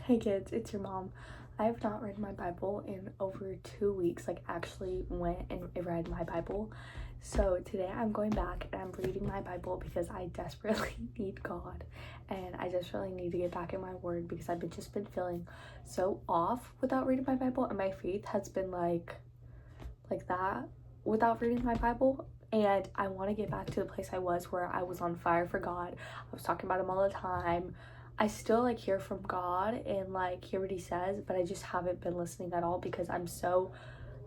Hey kids, it's your mom. I have not read my Bible in over 2 weeks, like actually went and read my Bible. So today I'm going back and I'm reading my Bible because I desperately need God and I just really need to get back in my word because I've just been feeling so off without reading my Bible, and my faith has been like that without reading my Bible. And I want to get back to the place I was where I was on fire for God. I was talking about him all the time. I still hear from God and hear what he says, but I just haven't been listening at all because I'm so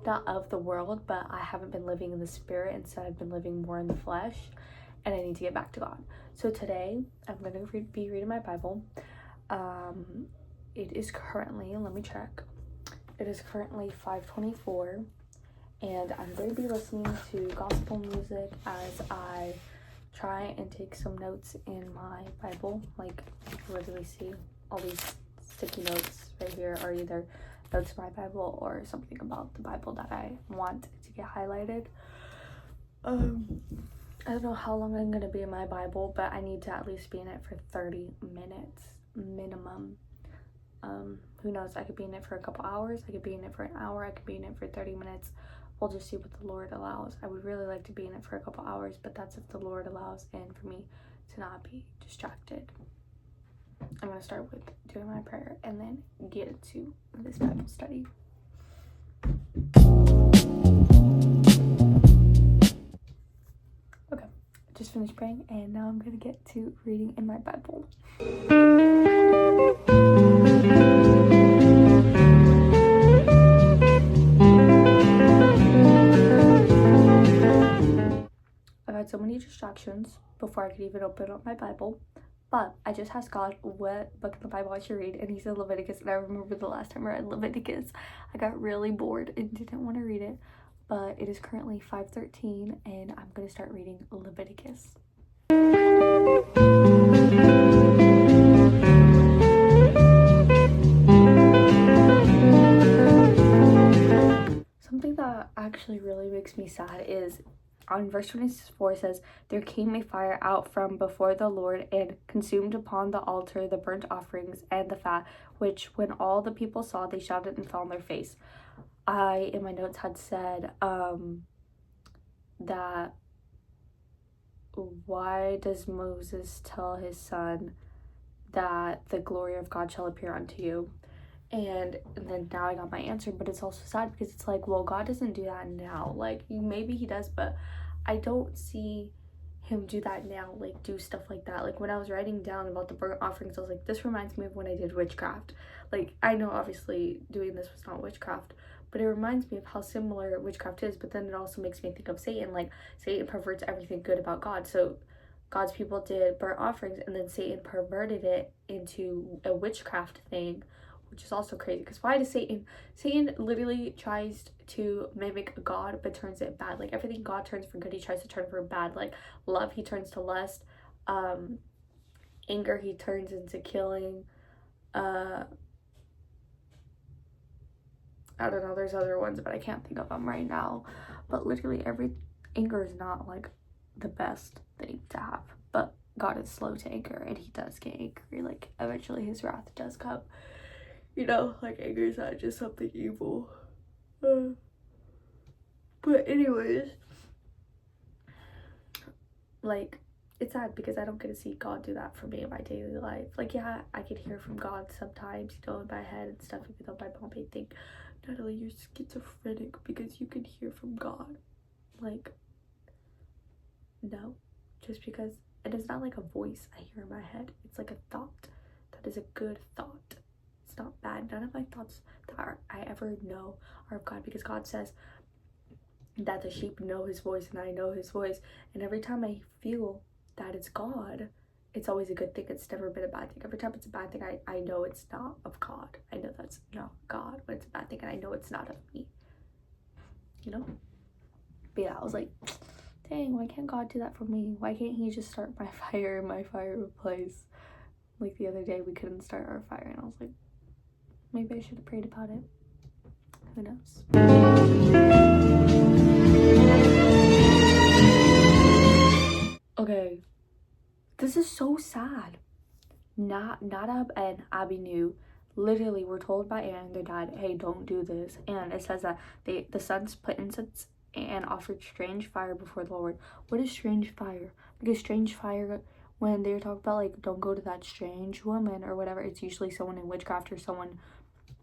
not of the world, but I haven't been living in the spirit. Instead, I've been living more in the flesh, and I need to get back to God. So today I'm going to be reading my Bible. It is currently, let me check. It is currently 5:24, and I'm going to be listening to gospel music as I try and take some notes in my Bible. Like, you can literally see all these sticky notes right here are either notes in my Bible or something about the Bible that I want to get highlighted. I don't know how long I'm going to be in my Bible, but I need to at least be in it for 30 minutes minimum. Who knows, I could be in it for a couple hours, I could be in it for an hour, I could be in it for 30 minutes. We'll just see what the Lord allows. I would really like to be in it for a couple hours, but that's if the Lord allows and for me to not be distracted. I'm going to start with doing my prayer and then get into this Bible study. Okay, just finished praying and now I'm going to get to reading in my Bible. I've had so many distractions before I could even open up my Bible, but I just asked God what book of the Bible I should read, and he said Leviticus, and I remember the last time I read Leviticus, I got really bored and didn't want to read it, but it is currently 5:13, and I'm going to start reading Leviticus. Something that actually really makes me sad is on verse 24 says, "There came a fire out from before the Lord and consumed upon the altar the burnt offerings and the fat, which when all the people saw, they shouted and fell on their face." I, in my notes, had said that why does Moses tell his son that the glory of God shall appear unto you? And then now I got my answer, but it's also sad because it's like, well, God doesn't do that now. Like, maybe he does, but I don't see him do that now, like do stuff like that. Like, when I was writing down about the burnt offerings, I was like, this reminds me of when I did witchcraft. Like, I know obviously doing this was not witchcraft, but it reminds me of how similar witchcraft is. But then it also makes me think of Satan. Like, Satan perverts everything good about God. So God's people did burnt offerings, and then Satan perverted it into a witchcraft thing, which is also crazy. Because why does Satan literally tries to mimic God but turns it bad. Like, everything God turns for good, he tries to turn for bad. Like, love, he turns to lust. Anger, he turns into killing. I don't know, there's other ones, but I can't think of them right now. But literally anger is not like the best thing to have. But God is slow to anger, and he does get angry. Like, eventually his wrath does come. You know, like, anger is not just something evil. But anyways, like, it's sad because I don't get to see God do that for me in my daily life. Like, yeah, I can hear from God sometimes, you know, in my head and stuff, even though my mom may think, Natalie, you're schizophrenic because you can hear from God. Like, no, just because it is not like a voice I hear in my head. It's like a thought that is a good thought. It's not bad. None of my thoughts that I ever know are of God, because God says that the sheep know his voice and I know his voice. And every time I feel that it's God, it's always a good thing. It's never been a bad thing. Every time it's a bad thing, I know it's not of God. I know that's not God, but it's a bad thing, and I know it's not of me. You know? But yeah, I was like, dang, why can't God do that for me? Why can't he just start my fire in my fireplace? Like, the other day we couldn't start our fire, and I was like, maybe I should have prayed about it. Who knows? Okay, this is so sad. Nadab and Abihu literally were told by Aaron and their dad, hey, don't do this. And it says that the sons put incense and offered strange fire before the Lord. What is strange fire? Because strange fire, when they're talking about like don't go to that strange woman or whatever, it's usually someone in witchcraft or someone,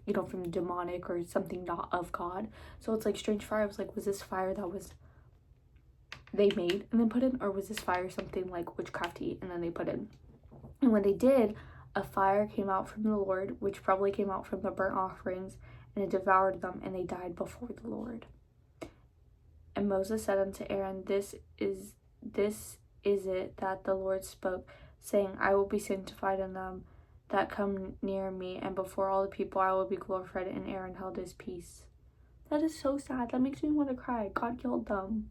you know, from demonic or something not of God. So it's like strange fire. I was like, was this fire that was they made and then put in, or was this fire something like witchcrafty and then they put in? And when they did, a fire came out from the Lord, which probably came out from the burnt offerings, and it devoured them, and they died before the Lord. And Moses said unto Aaron, This is it that the Lord spoke, saying, I will be sanctified in them that come near me, and before all the people I will be glorified. And Aaron held his peace. That is so sad. That makes me want to cry. God killed them.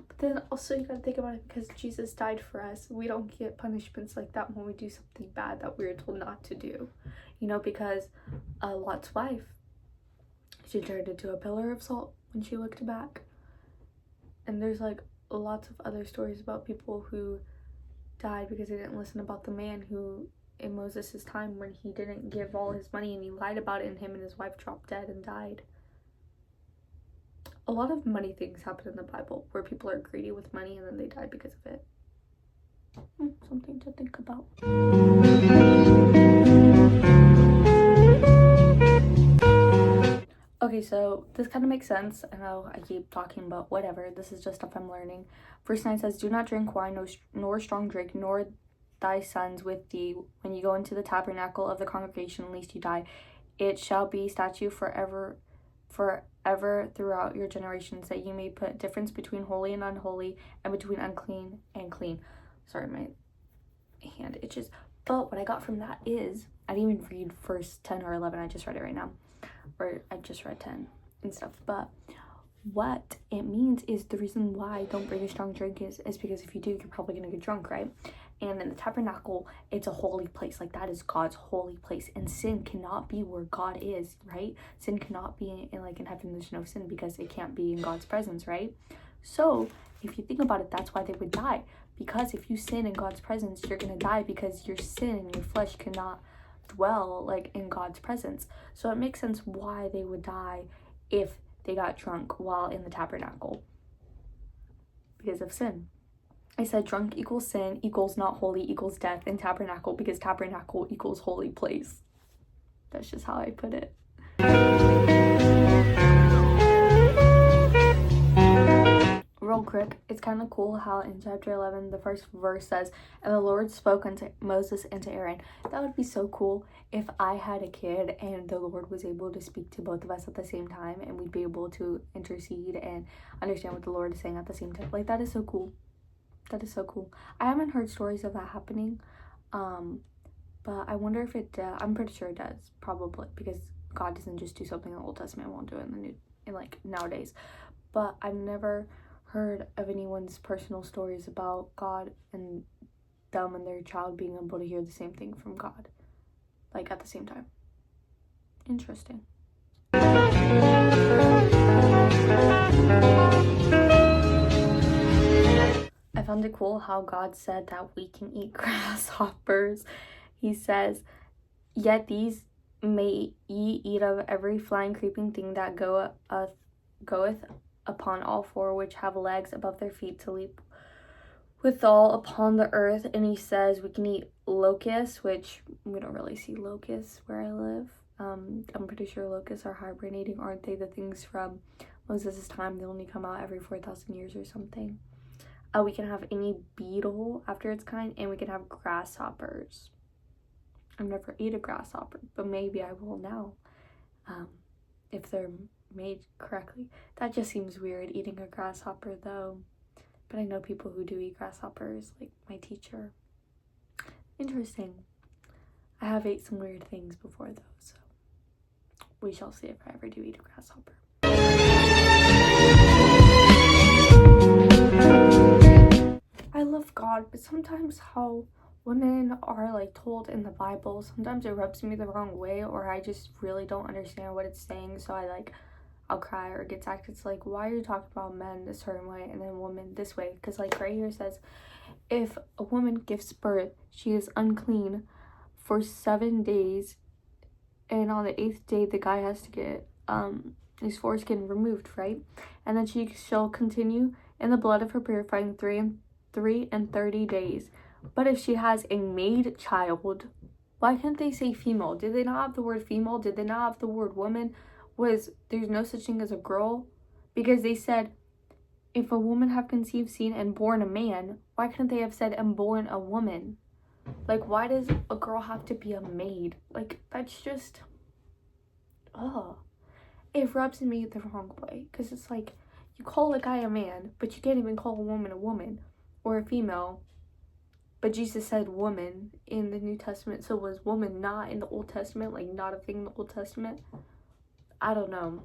But then also you gotta think about it, because Jesus died for us. We don't get punishments like that when we do something bad that we were told not to do. You know, because Lot's wife, she turned into a pillar of salt when she looked back. And there's like lots of other stories about people who died because they didn't listen about the man who, in Moses' time, when he didn't give all his money and he lied about it, and him and his wife dropped dead and died. A lot of money things happen in the Bible where people are greedy with money and then they die because of it. Something to think about. Okay, so this kind of makes sense. I know I keep talking about whatever. This is just stuff I'm learning. Verse 9 says, Do not drink wine, nor strong drink, nor thy sons with thee, when you go into the tabernacle of the congregation, lest you die. It shall be statute forever throughout your generations, that you may put difference between holy and unholy, and between unclean and clean. Sorry, my hand itches. But what I got from that is, I didn't even read verse 10 or 11. I just read it right now. Or I just read 10 and stuff. But what it means is, the reason why don't bring a strong drink is because if you do, you're probably gonna get drunk, right? And in the tabernacle, it's a holy place. Like, that is God's holy place, and sin cannot be where God is, right? Sin cannot be in heaven. There's no sin, because it can't be in God's presence, right? So if you think about it, that's why they would die, because if you sin in God's presence, you're gonna die, because your sin and your flesh cannot dwell like in God's presence. So it makes sense why they would die if they got drunk while in the tabernacle, because of sin. I said drunk equals sin, equals not holy, equals death, and tabernacle, because tabernacle equals holy place. That's just how I put it. Real quick, it's kind of cool how in chapter 11, the first verse says, And the Lord spoke unto Moses and to Aaron. That would be so cool if I had a kid and the Lord was able to speak to both of us at the same time, and we'd be able to intercede and understand what the Lord is saying at the same time. Like, that is so cool. That is so cool. I haven't heard stories of that happening, but I wonder if it does. I'm pretty sure it does, probably, because God doesn't just do something in the Old Testament, won't do it in like nowadays. But I've never heard of anyone's personal stories about God and them and their child being able to hear the same thing from God, like at the same time. Interesting. I found it cool how God said that we can eat grasshoppers. He says, Yet these may ye eat of every flying creeping thing that goeth upon all four, which have legs above their feet to leap withal upon the earth. And he says we can eat locusts, which we don't really see locusts where I live. I'm pretty sure locusts are hibernating, aren't they? The things from Moses' time, they only come out every 4,000 years or something. We can have any beetle after its kind, and we can have grasshoppers. I've never ate a grasshopper, but maybe I will now, if they're made correctly. That just seems weird, eating a grasshopper though, but I know people who do eat grasshoppers, like my teacher. Interesting. I have ate some weird things before though, so we shall see if I ever do eat a grasshopper. I love God, but sometimes how women are like told in the Bible, sometimes it rubs me the wrong way, or I just really don't understand what it's saying, so I'll cry or get attacked. It's like, why are you talking about men a certain way and then women this way? Because like right here it says, if a woman gives birth, she is unclean for 7 days, and on the 8th day the guy has to get his foreskin removed, right? And then she shall continue in the blood of her purifying 3 and 30 days. But if she has a maid child, why can't they say female? Did they not have the word female? Did they not have the word woman? There's no such thing as a girl? Because they said, if a woman have conceived, seen, and born a man, why couldn't they have said, and born a woman? Like, why does a girl have to be a maid? Like, that's just, it rubs me the wrong way. Because it's like, you call a guy a man, but you can't even call a woman or a female. But Jesus said woman in the New Testament, so was woman not in the Old Testament? Like, not a thing in the Old Testament? I don't know.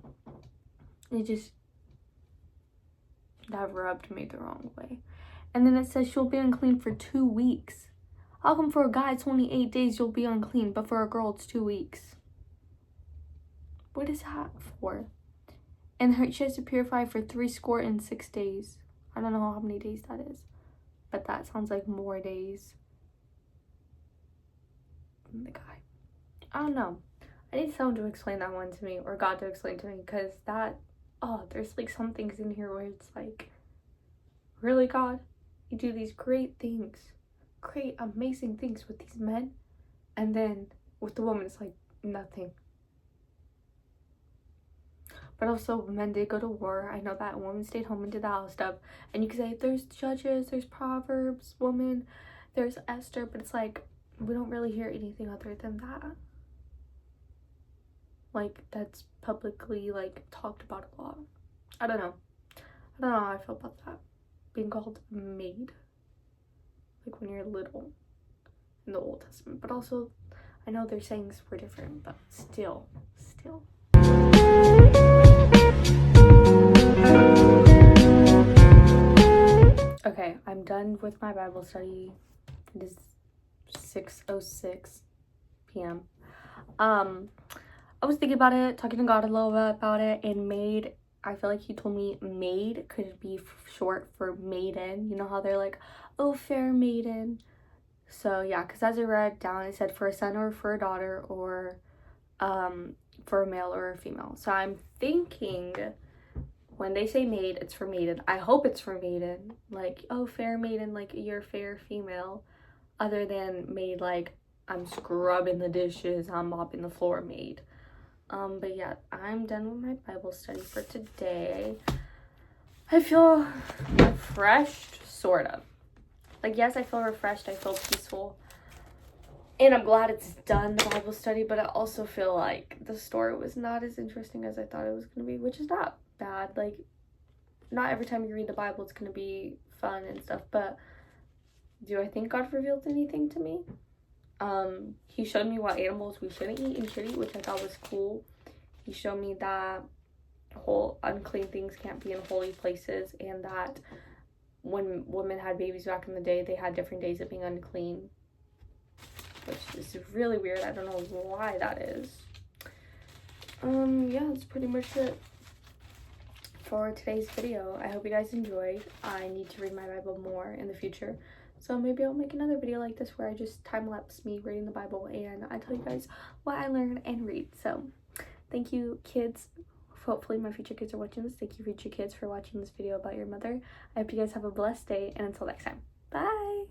That rubbed me the wrong way. And then it says she'll be unclean for 2 weeks. How come for a guy it's only 8 days you'll be unclean, but for a girl it's 2 weeks? What is that for? And she has to purify for 66 days. I don't know how many days that is, but that sounds like more days than the guy. I don't know. I need someone to explain that one to me, or God to explain to me, because there's like some things in here where it's like, really, God? You do these great things, great, amazing things with these men, and then with the woman, it's like nothing. But also, men did go to war. I know that women stayed home and did the house stuff. And you can say there's Judges, there's Proverbs, woman, there's Esther, but it's like, we don't really hear anything other than that. Like, that's publicly, like, talked about a lot. I don't know how I feel about that. Being called maid. Like, when you're little in the Old Testament. But also, I know their sayings were different, but still. Okay, I'm done with my Bible study. It is 6:06 p.m. I was thinking about it, talking to God a little bit about it, and maid, I feel like he told me maid could be short for maiden. You know how they're like, oh, fair maiden. So yeah, because as I read down, it said for a son or for a daughter, or for a male or a female. So I'm thinking when they say maid, it's for maiden. I hope it's for maiden. Like, oh, fair maiden, like you're fair female. Other than maid, like I'm scrubbing the dishes, I'm mopping the floor maid. But yeah, I'm done with my Bible study for today. I feel refreshed, sort of. Like, yes, I feel refreshed, I feel peaceful. And I'm glad it's done, the Bible study, but I also feel like the story was not as interesting as I thought it was going to be, which is not bad. Like, not every time you read the Bible it's going to be fun and stuff, but do I think God revealed anything to me? He showed me what animals we shouldn't eat and should eat, which I thought was cool. He showed me that whole unclean things can't be in holy places, and that when women had babies back in the day, they had different days of being unclean, which is really weird. I don't know why that is. Yeah, that's pretty much it for today's video. I hope you guys enjoyed. I need to read my Bible more in the future, so maybe I'll make another video like this where I just time-lapse me reading the Bible and I tell you guys what I learn and read. So thank you, kids. Hopefully my future kids are watching this. Thank you, future kids, for watching this video about your mother. I hope you guys have a blessed day, and until next time, bye.